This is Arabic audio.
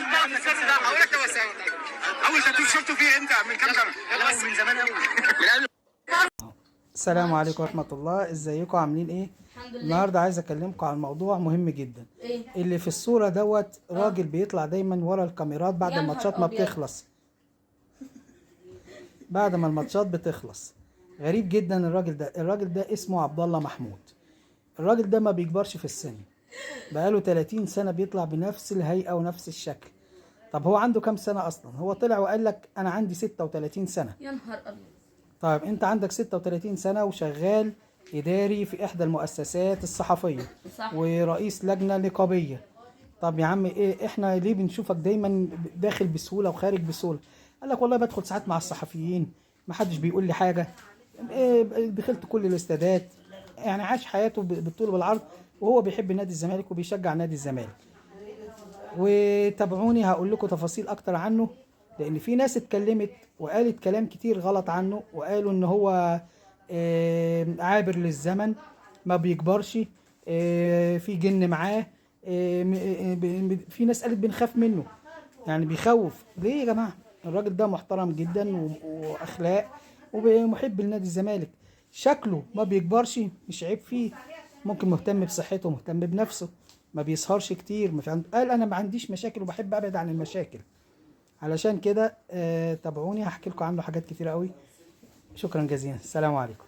المرض السر ده هقول لك اول تاتو شفته فيه امتى؟ من كام سنه؟ من زمان قوي. من قبل. السلام عليكم ورحمة الله، ازيكم عاملين ايه؟ الحمد لله. النهارده عايز اكلمكم عن موضوع مهم جدا. ايه؟ اللي في الصورة دوت راجل بيطلع دايما ورا الكاميرات بعد يا الماتشات نهار ما أبيض. بتخلص. بعد ما الماتشات بتخلص. غريب جدا الراجل ده اسمه عبد الله محمود. الراجل ده ما بيكبرش في السن. بقاله 30 سنة بيطلع بنفس الهيئة ونفس الشكل. طب هو عنده كام سنة اصلا؟ هو طلع وقال لك انا عندي 36 سنة. يا نهار ابيض. طيب انت عندك 36 سنة وشغال اداري في احدى المؤسسات الصحفية. صح. ورئيس لجنة نقابية. طب يا عم ايه احنا ليه بنشوفك دايما داخل بسهولة وخارج بسهولة؟ قال لك والله بدخل ساعات مع الصحفيين، محدش بيقول لي حاجة. إيه دخلت كل الاستادات. يعني عاش حياته بالطول والعرض، وهو بيحب نادي الزمالك وبيشجع نادي الزمالك. وتابعوني هقول لكم تفاصيل اكتر عنه، لان في ناس اتكلمت وقالت كلام كتير غلط عنه، وقالوا ان هو عابر للزمن، ما بيكبرش، في جن معاه. في ناس قالت بنخاف منه، يعني بيخوف. ليه يا جماعة؟ الراجل ده محترم جدا واخلاق ومحب لنادي الزمالك. شكله ما بيكبرش، مش عيب فيه. ممكن مهتم بصحته، مهتم بنفسه، ما بيسهرش كتير، ما في قال انا ما عنديش مشاكل وبحب ابعد عن المشاكل. علشان كده تابعوني هحكي لكم عنه حاجات كتيرة قوي. شكرا جزيلا، السلام عليكم.